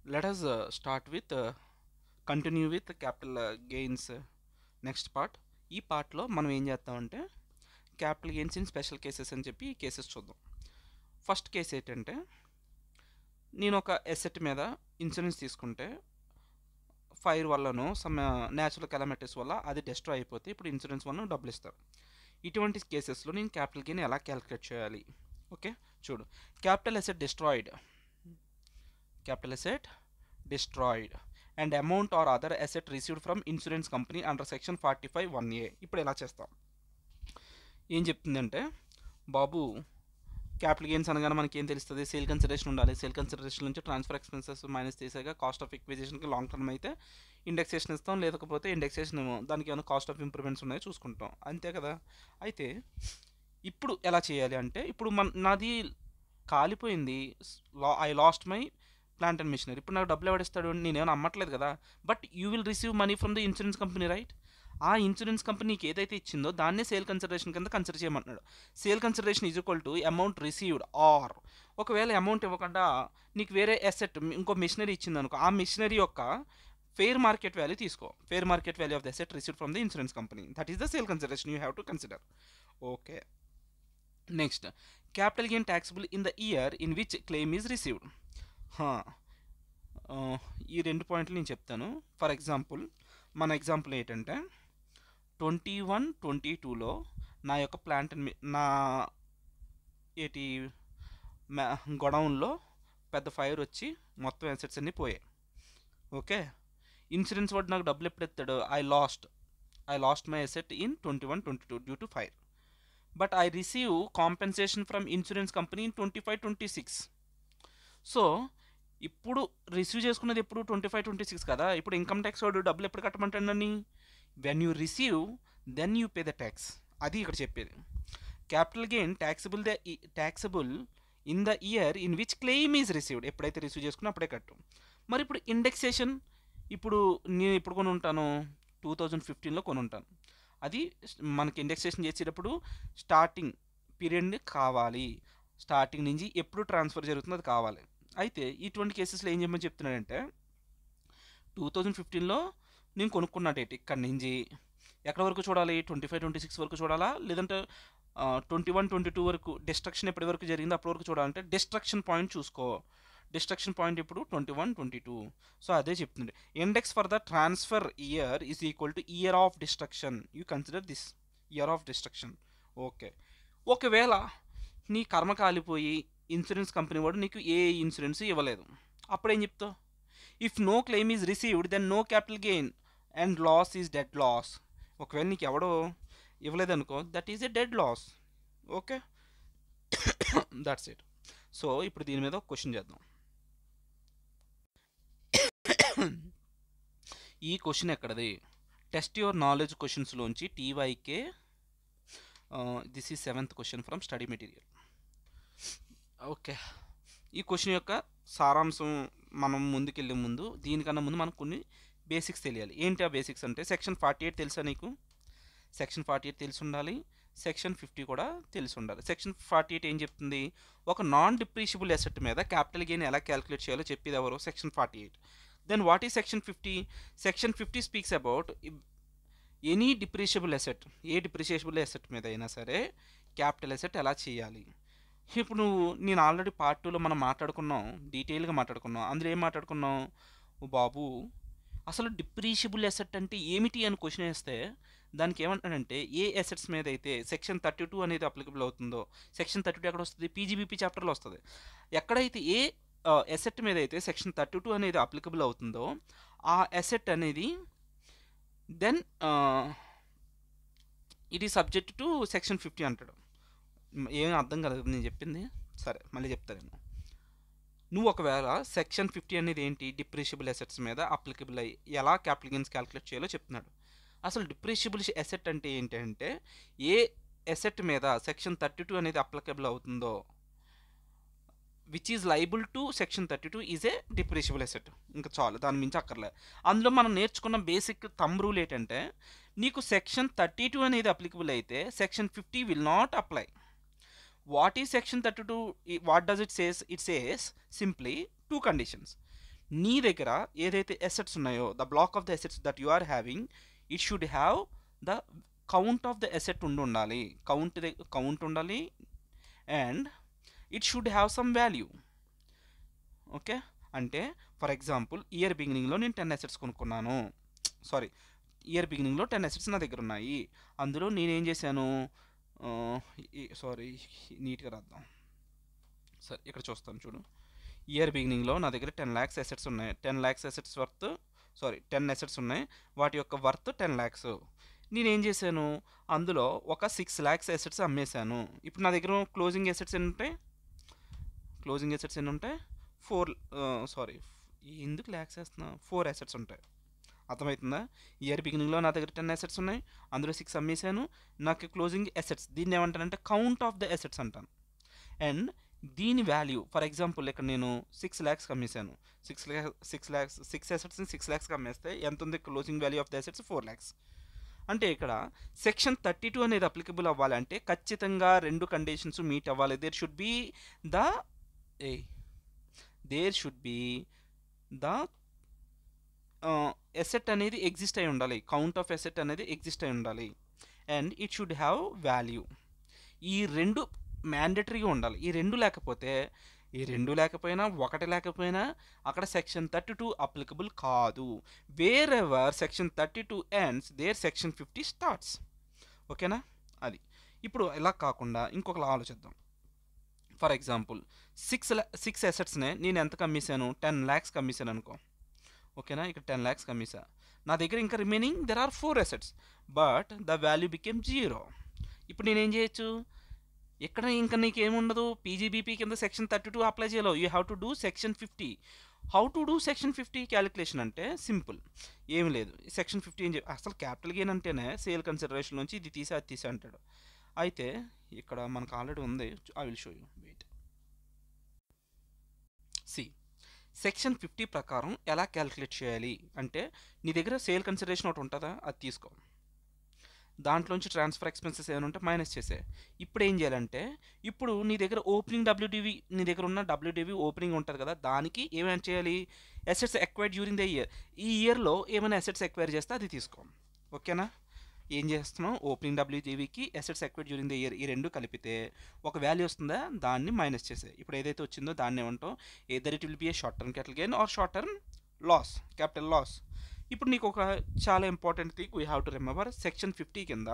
let us start with continue with capital gains next part. ఈ పార్ట్లో మనం ఏం చేస్తామంటే capital gains in special cases అని చెప్పి ఈ కేసెస్ చూద్దాం. ఫస్ట్ కేసు ఏంటంటే, నేను ఒక ఎసెట్ మీద ఇన్సూరెన్స్ తీసుకుంటే ఫైర్ వల్లనో సమ్ న్యాచురల్ కెలామిటీస్ వల్ల అది డిస్ట్రాయ్ అయిపోతే ఇప్పుడు ఇన్సూరెన్స్ వల్ల డబ్బులు ఇస్తారు. ఇటువంటి కేసెస్లో నేను క్యాపిటల్ గెయిన్ ఎలా క్యాలిక్యులేట్ చేయాలి? ఓకే, చూడు. Capital asset destroyed and amount are other asset received from insurance company under section 45(1)(a). ఇప్పుడు ఎలా చేస్తాం? ఏం చెప్తుందంటే, బాబు క్యాపిటల్ గెయిన్స్ అనగానే మనకి ఏం తెలుస్తుంది? సేల్ కన్సిడరేషన్ ఉండాలి. సేల్ కన్సిడరేషన్ నుంచి ట్రాన్స్ఫర్ ఎక్స్పెన్సెస్ మైనస్ చేసాక కాస్ట్ ఆఫ్ ఎక్విజిషన్కి లాంగ్ టర్మ్ అయితే ఇండెక్సేషన్ ఇస్తాం, లేకపోతే ఇండెక్సేషన్ దానికి ఏమైనా కాస్ట్ ఆఫ్ ఇంప్రూవ్మెంట్స్ ఉన్నాయో చూసుకుంటాం, అంతే కదా. అయితే ఇప్పుడు ఎలా చేయాలి అంటే, ఇప్పుడు నాది కాలిపోయింది, I lost my plant and machinery. ఇప్పుడు నాకు డబ్బులు ఎవడిస్తాడు? నేనేమైనా అమ్మట్లేదు కదా. But you will receive money from the insurance company, right? ఆ ఇన్సూరెన్స్ కంపెనీకి ఏదైతే ఇచ్చిందో దాన్నే సేల్ కన్సిడరేషన్ కింద కన్సిడర్ చేయమంటున్నాడు. Sale consideration is equal to amount received or, ఒకవేళ అమౌంట్ ఇవ్వకుండా నీకు వేరే అసెట్ ఇంకో మిషనరీ ఇచ్చింది అనుకో, ఆ మిషనరీ యొక్క ఫెయిర్ మార్కెట్ వాల్యూ తీసుకో. Fair market value of the asset received from the insurance company, that is the sale consideration you have to consider. Okay, next, capital gain taxable in the year in which claim is received. ఈ రెండు పాయింట్లు నేను చెప్తాను. For example, మన example ఏంటంటే 21-22లో నా యొక్క plant నా గొడౌన్లో పెద్ద ఫైర్ వచ్చి మొత్తం అసెట్స్ అన్నీ పోయాయి. ఓకే, ఇన్సూరెన్స్ వాడు నాకు డబ్బులు ఎప్పుడు ఎత్తాడు? I lost my asset in 21-22 due to fire. But I receive compensation from insurance company in 25-26. So ఇప్పుడు రిసీవ్ చేసుకున్నది ఎప్పుడు? 25-26 కదా. ఇప్పుడు ఇన్కమ్ ట్యాక్స్ వాడు డబ్బులు ఎప్పుడు కట్టమంటాడని? When you receive then you pay the tax. అది ఇక్కడ చెప్పేది. Capital gain taxable in the year in which claim is received. ఎప్పుడైతే రిసీవ్ చేసుకున్నా అప్పుడే కట్టు. మరి ఇప్పుడు ఇండెక్సేషన్, ఇప్పుడు నేను ఎప్పుడు కొని ఉంటాను? 2015లో కొని ఉంటాను. అది మనకి ఇండెక్సేషన్ చేసేటప్పుడు స్టార్టింగ్ పీరియడ్ కావాలి, స్టార్టింగ్ నుంచి ఎప్పుడు ట్రాన్స్ఫర్ జరుగుతుందో అది కావాలి. అయితే ఇటువంటి కేసెస్లో ఏం చేయమని చెప్తున్నాడంటే, 2015లో నేను కొనుక్కున్న డేట్ ఇక్కడి నుంచి ఎక్కడి వరకు చూడాలి? 25-26 వరకు చూడాలా, లేదంటే 21-22 వరకు డిస్ట్రక్షన్ ఎప్పటి వరకు జరిగిందో అప్పటి వరకు చూడాలంటే డిస్ట్రక్షన్ పాయింట్ చూసుకో. డిస్ట్రక్షన్ పాయింట్ ఇప్పుడు 21-22. సో అదే చెప్తుంది. Index for the transfer year is equal to year of destruction. You consider this year of destruction. Okay, ఒకవేళ నీ కర్మ కాలిపోయి ఇన్సూరెన్స్ కంపెనీ వాడు నీకు ఏ ఇన్సూరెన్స్ ఇవ్వలేదు, అప్పుడు ఏం చెప్తావు? If no claim is received then no capital gain and loss is dead loss. ఒకవేళ నీకు ఎవడో ఇవ్వలేదనుకో, that is a dead loss. Okay, that's it. So ఇప్పుడు దీని మీద ఒక క్వశ్చన్ చేద్దాం. ఈ క్వశ్చన్ ఎక్కడది? టెస్ట్ యువర్ నాలెడ్జ్ క్వశ్చన్స్లోంచి TYK. This is 7th question from study material. Okay, ఈ క్వశ్చన్ యొక్క సారాంశం మనం ముందుకెళ్ళే ముందు, దీనికన్నా ముందు మనకు కొన్ని బేసిక్స్ తెలియాలి. ఏంటి ఆ బేసిక్స్ అంటే, సెక్షన్ 48 తెలుసా నీకు? సెక్షన్ 48 తెలిసి ఉండాలి, సెక్షన్ 50 కూడా తెలిసి ఉండాలి. సెక్షన్ 48 ఏం చెప్తుంది? ఒక నాన్ డిప్రిషియబుల్ అసెట్ మీద క్యాపిటల్ గెయిన్ ఎలా క్యాలిక్యులేట్ చేయాలో చెప్పేది ఎవరు? Section 48. Then what is section 50? Section 50 speaks about any depreciable asset. ఏ డిప్రిషియబుల్ అసెట్ మీద అయినా సరే క్యాపిటల్ అసెట్ ఎలా చేయాలి. ఇప్పుడు నేను ఆల్రెడీ పార్ట్ 2లో మనం మాట్లాడుకున్నాం, డీటెయిల్గా మాట్లాడుకున్నాం. అందులో ఏం మాట్లాడుకున్నాం? బాబు అసలు డిప్రిషియబుల్ అసెట్ అంటే ఏమిటి అని క్వశ్చన్ వేస్తే దానికి ఏమంటాడంటే, ఏ అసెట్స్ మీద అయితే సెక్షన్ 32 అనేది అప్లికబుల్ అవుతుందో, సెక్షన్ 32 ఎక్కడ వస్తుంది? PGBP చాప్టర్లో వస్తుంది. ఎక్కడైతే ఏ అసెట్ మీద అయితే సెక్షన్ 32 అనేది అప్లికబుల్ అవుతుందో ఆ అసెట్ అనేది then it is subject to section 50 అంటాడు. ఏమీ అర్థం కాలేదు నేను చెప్పింది. సరే మళ్ళీ చెప్తాను నేను. నువ్వు ఒకవేళ సెక్షన్ 50 అనేది ఏంటి? డిప్రిషియబుల్ అసెట్స్ మీద అప్లికబుల్ అయ్యి ఎలా క్యాపిటల్ గెయిన్స్ క్యాలిక్యులేట్ చేయాలో చెప్తున్నాడు. అసలు డిప్రిషియబుల్ అసెట్ అంటే ఏంటంటే, ఏ అసెట్ మీద సెక్షన్ 32 అనేది అప్లికబుల్ అవుతుందో, which is liable to section 32 is a depreciable asset. ఇంకా చాలు, దాని మించి అక్కర్లే. అందులో మనం నేర్చుకున్న బేసిక్ థంబ్ రూల్ ఏంటంటే, నీకు సెక్షన్ 32 అనేది అప్లికబుల్ అయితే section 50 will not apply. What is section 32? What does it says? It says simply two conditions. నీ దగ్గర ఏదైతే అసెట్స్ ఉన్నాయో the block of the assets that you are having it should have the count of the asset ఉండాలి, count ఉండాలి, and it should have some value. Okay, అంటే for example year బిగినింగ్లో నేను 10 assets కొనుక్కున్నాను, సారీ ఇయర్ బిగినింగ్లో 10 assets నా దగ్గర ఉన్నాయి. అందులో నేనేం చేశాను, సారీ నీట్గా రాద్దాం, సరే ఇక్కడ చూస్తాను చూడు. ఇయర్ బిగినింగ్లో నా దగ్గర 10 lakhs అసెట్స్ ఉన్నాయి. 10 lakhs assets worth, sorry 10 assets ఉన్నాయి, వాటి యొక్క వర్త్ 10 lakhs. నేనేం చేశాను, అందులో ఒక 6 lakhs అసెట్స్ అమ్మేశాను. ఇప్పుడు నా దగ్గర క్లోజింగ్ అసెట్స్ ఎన్ని ఉంటాయి, క్లోజింగ్ అసెట్స్ ఎన్ని ఉంటాయి, 4, సారీ ఎందుకు ల్యాక్స్ వేస్తున్నా, 4 అసెట్స్ ఉంటాయి. అర్థమవుతుందా? ఇయర్ బిగినింగ్లో నా దగ్గర 10 అసెట్స్ ఉన్నాయి, అందులో 6 అమ్మేశాను, నాకు క్లోజింగ్ అసెట్స్, దీన్ని ఏమంటానంటే కౌంట్ ఆఫ్ ద అసెట్స్ అంటాను. అండ్ దీని వాల్యూ ఫర్ ఎగ్జాంపుల్ ఇక్కడ నేను 6 lakhs అమ్మేశాను, 6 అసెట్స్ని 6 lakhs అమ్మేస్తే ఎంత ఉంది, closing value of the assets 4 lakhs. అంటే ఇక్కడ సెక్షన్ 32 అనేది అప్లికబుల్ అవ్వాలంటే ఖచ్చితంగా 2 కండిషన్స్ మీట్ అవ్వాలి. There should be the asset అనేది ఎగ్జిస్ట్ అయి ఉండాలి, కౌంట్ ఆఫ్ ఎసెట్ అనేది ఎగ్జిస్ట్ అయి ఉండాలి, and it should have value. ఈ 2 మ్యాండేటరీగా ఉండాలి. ఈ 2 లేకపోతే, ఈ 2 లేకపోయినా, 1 లేకపోయినా అక్కడ సెక్షన్ 32 అప్లికబుల్ కాదు. Wherever section 32 ends there section 50 starts. ఓకేనా? అది ఇప్పుడు ఇలా కాకుండా ఇంకొకలా ఆలోచిద్దాం. ఫర్ ఎగ్జాంపుల్ 6 అసెట్స్నే నేను ఎంతకు అమ్మేశాను, 10 lakhs అమ్మేశాను అనుకో. ఓకేనా? ఇక్కడ 10 lakhs అమ్మేశా. నా దగ్గర ఇంకా remaining there are 4 assets, but the value became 0. ఇప్పుడు నేనేం చేయొచ్చు, ఇక్కడ ఇంకా నీకేముండదు, పీజీబీపీ కింద సెక్షన్ 32 అప్లై చేయాలో, you have to do section 50. How to do section 50 calculation అంటే సింపుల్, ఏమి లేదు. సెక్షన్ 50 ఏం అసలు క్యాపిటల్ గెయిన్ అంటేనే సేల్ కన్సిడరేషన్ నుంచి ఇది తీసి అది తీసి అంటాడు. అయితే ఇక్కడ మనకు ఆల్రెడీ ఉంది, I will show you, wait. See section 50 ప్రకారం ఎలా క్యాలిక్యులేట్ చేయాలి అంటే, నీ దగ్గర సేల్ కన్సిడరేషన్ ఒకటి ఉంటుందా, అది తీసుకో, దాంట్లోంచి ట్రాన్స్ఫర్ ఎక్స్పెన్సెస్ ఏమైనా ఉంటే మైనస్ చేసే. ఇప్పుడు ఏం చేయాలంటే, ఇప్పుడు నీ దగ్గర ఓపెనింగ్ డబ్ల్యూడివి, నీ దగ్గర ఉన్న డబ్ల్యూడివి ఓపెనింగ్ ఉంటుంది కదా, దానికి ఏమైనా చేయాలి, assets acquired during the year. ఈ ఇయర్లో ఏమైనా అసెట్స్ ఎక్వైర్ చేస్తే అది తీసుకో. ఓకేనా? ఏం చేస్తున్నాం, ఓపెనింగ్ డబ్ల్యూడివికి assets acquired during the year, ఈ 2 కలిపితే ఒక వాల్యూ వస్తుందా, దాన్ని మైనస్ చేసే. ఇప్పుడు ఏదైతే వచ్చిందో దాన్ని ఏమంటాం, either it will be a short term capital gain or short term loss, capital loss. ఇప్పుడు నీకు ఒక చాలా important thing we have to remember, section 50 కింద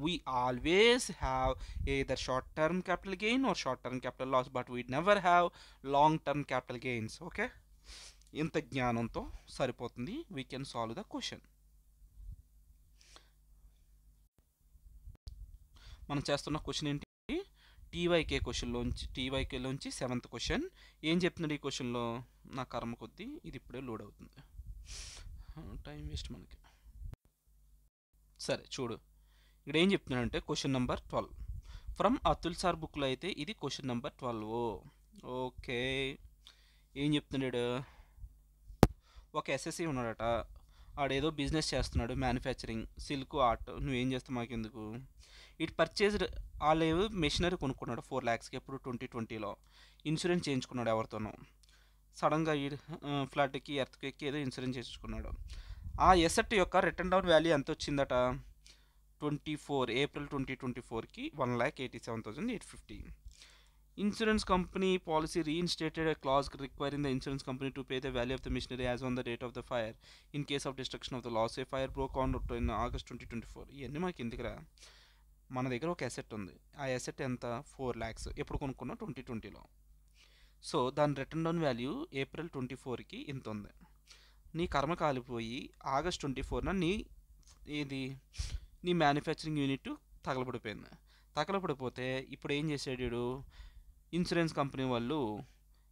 we always have either short term capital gain or short term capital loss, but we never have long term capital gains. Okay, ఇంత జ్ఞానంతో సరిపోతుంది, we can solve the question. మనం చేస్తున్న question ఏంటి, టీవైకేలోంచి 7th question. ఏం చెప్తున్నాడు ఈ క్వశ్చన్లో, నా కర్మ కొద్దీ ఇది ఇప్పుడే లోడ్ అవుతుంది, టైం వేస్ట్ మనకి. సరే చూడు, ఇక్కడ ఏం చెప్తున్నాడంటే question number 12 from Atul sir బుక్లో అయితే ఇది క్వశ్చన్ నెంబర్ 12. ఓకే, ఏం చెప్తున్నాడు, ఒక ఎస్ఎస్సి ఉన్నాడట, ఆడేదో బిజినెస్ చేస్తున్నాడు, మ్యానుఫ్యాక్చరింగ్, సిల్క్ ఆర్ట్, నువ్వేం చేస్తావు మాకెందుకు. ఇట్ పర్చేజ్డ్, వాళ్ళు మెషినరీ కొనుక్కున్నాడు 4 lakhsకి, ఎప్పుడు 2020లో. ఇన్సూరెన్స్ చేయించుకున్నాడు ఎవరితోనో, సడన్గా ఈ ఫ్లడ్కి ఎర్త్క్వేక్కి ఏదో ఇన్సూరెన్స్ చేయించుకున్నాడు. ఆ ఎసెట్ యొక్క రిటర్న్ డౌన్ వాల్యూ ఎంత వచ్చిందట, April 2024కి 1,87,850. Insurance company policy reinstated a clause requiring the insurance company to pay the value of the machinery as on the date of the fire in case of destruction of the loss. A fire broke on in August 2024. ఇవన్నీ మాకు ఎందుకురా, మన దగ్గర ఒక asset ఉంది, ఆ asset ఎంత, 4 lakhs, ఎప్పుడు కొనుక్కున్నాం 2020లో. సో దాని రిటర్న్ డౌన్ వాల్యూ April 24కి ఇంత ఉంది. నీ కర్మ కాలిపోయి August 24న నీ మ్యానుఫ్యాక్చరింగ్ యూనిట్ తగలబడిపోయింది. తగలబడిపోతే ఇప్పుడు ఏం చేసాడు, ఇన్సూరెన్స్ కంపెనీ వాళ్ళు,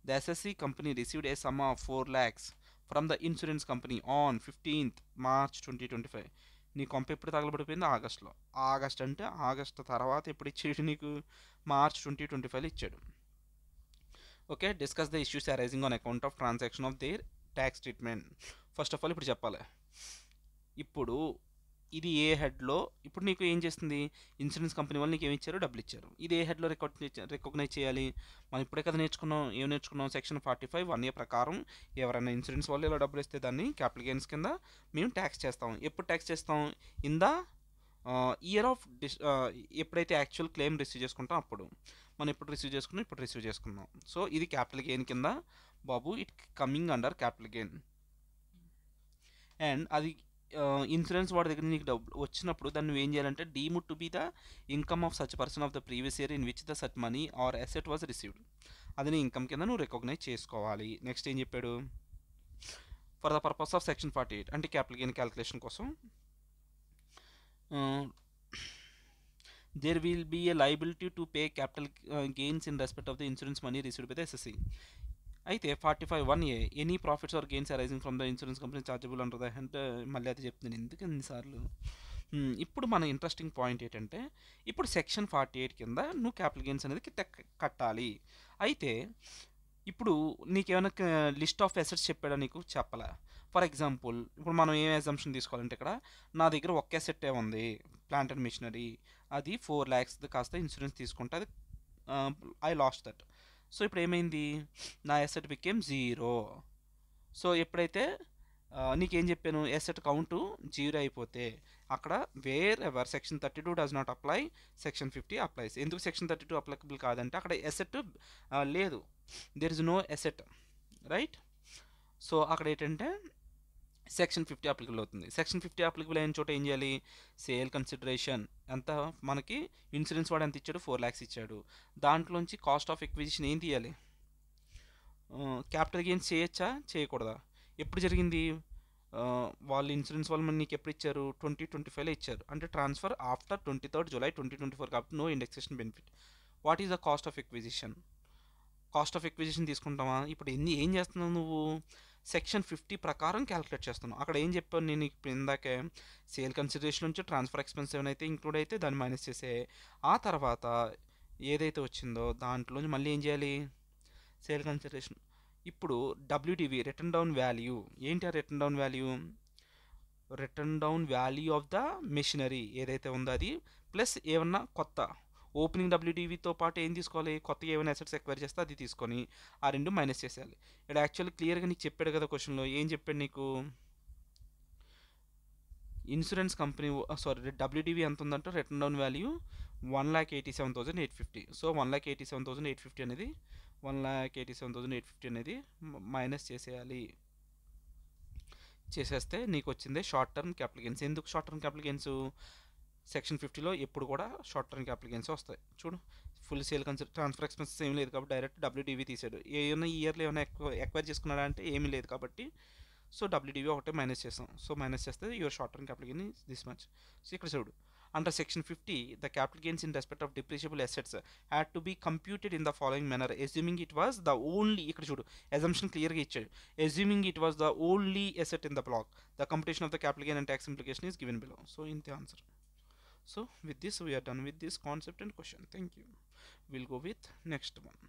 the SSC company received a some of 4 lakhs from the insurance company on 15th March 2025. నీ కొంప ఎప్పుడు తగలబడిపోయింది, ఆగస్ట్లో. ఆగస్ట్ అంటే ఆగస్ట్ తర్వాత ఎప్పుడు ఇచ్చాడు నీకు, March 2025లో ఇచ్చాడు. Okay, discuss the issues arising on account of transaction of their tax treatment. First of all ఇప్పుడు చెప్పాలి, ఇప్పుడు ఇది ఏ హెడ్లో ఇప్పుడు నీకు ఏం చేస్తుంది ఇన్సూరెన్స్ కంపెనీ వాళ్ళు నీకు ఏమి ఇచ్చారు డబ్బులు ఇచ్చారు ఇది ఏ హెడ్లో రికగ్నైజ్ చేయాలి మనం ఇప్పుడే కదా నేర్చుకున్నాం ఏం నేర్చుకున్నాం సెక్షన్ 45 1 ఇయర్ ప్రకారం ఎవరైనా ఇన్సూరెన్స్ వాళ్ళు ఇలా డబ్బులు ఇస్తే దాన్ని క్యాపిటల్ గెయిన్స్ కింద మేము ట్యాక్స్ చేస్తాం ఎప్పుడు ట్యాక్స్ చేస్తాం ఇన్ ద ఇయర్ ఆఫ్ ఎప్పుడైతే యాక్చువల్ క్లెయిమ్ రిసీవ్ చేసుకుంటాం అప్పుడు మనం ఎప్పుడు రిసీవ్ చేసుకున్నాం ఇప్పుడు రిసీవ్ చేసుకున్నాం సో ఇది క్యాపిటల్ గెయిన్ కింద బాబు it coming under capital gain and అది ఇన్సూరెన్స్ వాడి దగ్గర నీకు డబ్బు వచ్చినప్పుడు దాన్ని నువ్వు ఏం చేయాలంటే deemed to be the income of such person of the previous year in which the such money or asset was received అది నీ ఇన్కమ్ కింద నువ్వు రికగ్నైజ్ చేసుకోవాలి నెక్స్ట్ ఏం చెప్పాడు for the purpose of section 48 అంటే క్యాపిటల్ గెయిన్ క్యాలిక్యులేషన్ కోసం there will be a liability to pay capital gains in respect of the insurance money received by the SSC అయితే 45(1)(a any profits or gains arising from the insurance company chargeable under the అంటే మళ్ళీ అది చెప్తున్నాను ఎందుకు ఎన్నిసార్లు ఇప్పుడు మన interesting point ఏంటంటే ఇప్పుడు సెక్షన్ 48 కింద నువ్వు క్యాపిటల్ గెయిన్స్ అనేది కట్టాలి అయితే ఇప్పుడు నీకేమైనా లిస్ట్ ఆఫ్ అసెట్స్ చెప్పాడా నీకు చెప్పలే ఫర్ ఎగ్జాంపుల్ ఇప్పుడు మనం ఏం ఎగ్జాంప్షన్ తీసుకోవాలంటే ఇక్కడ నా దగ్గర ఒక్క అసెట్ ఉంది ప్లాంట్ అండ్ మిషనరీ అది 4 lakhs కాస్త ఇన్సూరెన్స్ తీసుకుంటే అది ఐ లాస్ట్ దట్ సో ఇప్పుడు ఏమైంది నా అసెట్ బికేమ్ 0 సో ఎప్పుడైతే నీకేం చెప్పాను అసెట్ కౌంట్ 0 అయిపోతే అక్కడ wherever section 32 does not apply section 50 applies ఎందుకు సెక్షన్ 32 అప్లికబుల్ కాదంటే అక్కడ అసెట్ లేదు there is no asset right so అక్కడ ఏంటంటే సెక్షన్ 50 అప్లికబుల్ అవుతుంది సెక్షన్ 50 అప్లికబుల్ అయిన చోట ఏం చేయాలి సేల్ కన్సిడరేషన్ ఎంత మనకి ఇన్సూరెన్స్ వాడు ఎంత ఇచ్చాడు 4 lakhs ఇచ్చాడు దాంట్లోంచి కాస్ట్ ఆఫ్ ఎక్విజిషన్ ఏం తీయాలి క్యాపిటల్ గెయిన్స్ చేయొచ్చా చేయకూడదా ఎప్పుడు జరిగింది వాళ్ళు ఇన్సూరెన్స్ వాళ్ళు నీకు ఎప్పుడు ఇచ్చారు 2025లో ఇచ్చారు అంటే ట్రాన్స్ఫర్ ఆఫ్టర్ 23rd July 2024 కాబట్టి no indexation benefit what is the cost of acquisition తీసుకుంటావా ఇప్పుడు ఏం చేస్తున్నావు నువ్వు సెక్షన్ 50 ప్రకారం క్యాలిక్యులేట్ చేస్తున్నావు అక్కడ ఏం చెప్పాను నేను ఇప్పుడు ఇందాకే సేల్ కన్సిడరేషన్ నుంచి ట్రాన్స్ఫర్ ఎక్స్పెన్స్ ఏమైనా ఇంక్లూడ్ అయితే దాన్ని మైనస్ చేసే ఆ తర్వాత ఏదైతే వచ్చిందో దాంట్లోంచి మళ్ళీ ఏం చేయాలి సేల్ కన్సిడరేషన్ ఇప్పుడు డబ్ల్యూడివి రిటర్న్ డౌన్ వాల్యూ ఏంటి ఆ return down value of the machinery ఏదైతే ఉందో అది ప్లస్ ఏమన్నా కొత్త ఓపెనింగ్ డబ్ల్యూడివితో పాటు ఏం తీసుకోవాలి కొత్తగా ఏమైనా అసెట్స్ ఎక్వైర్ చేస్తే అది తీసుకొని ఆ రెండు మైనస్ చేసేయాలి ఇక్కడ యాక్చువల్లీ క్లియర్గా నీకు చెప్పాడు కదా క్వశ్చన్లో ఏం చెప్పాడు నీకు ఇన్సూరెన్స్ కంపెనీ సారీ డబ్ల్యూడివి ఎంత ఉందంటే రిటర్న్ డౌన్ వాల్యూ 1,87,850 సో 1,87,850 అనేది 1,87,850 అనేది మైనస్ చేసేస్తే నీకు వచ్చిందే షార్ట్ టర్మ్ క్యాపిటల్ గెయిన్స్ ఎందుకు short term capital gains section 50లో ఎప్పుడు కూడా షార్ట్ టర్మ్ క్యాపిటల్ గెయిన్స్ వస్తాయి చూడు ఫుల్ సేల్ ట్రాన్స్ఫర్ ఎక్స్పెన్సెస్ ఏమీ లేదు కాబట్టి డైరెక్ట్ డబ్ల్యూడివి తీసాడు ఏమైనా ఇయర్లో ఏమైనా ఎక్వైర్ చేసుకున్నాడా అంటే ఏమీ లేదు కాబట్టి సో డబ్ల్యూడివి ఒకటే మైనస్ చేస్తాం సో మైనస్ చేస్తే your short term capital gain this much so ఇక్కడ చూడు under section 50 the capital gains in respect of depreciable assets had to be computed in the following manner assuming it was the only ఇక్కడ చూడు assumption clear గా ఇచ్చాడు assuming it was the only asset in the block the computation of the capital gain and tax implication is given below so in the answer so with this we are done with this concept and question thank you we'll go with next one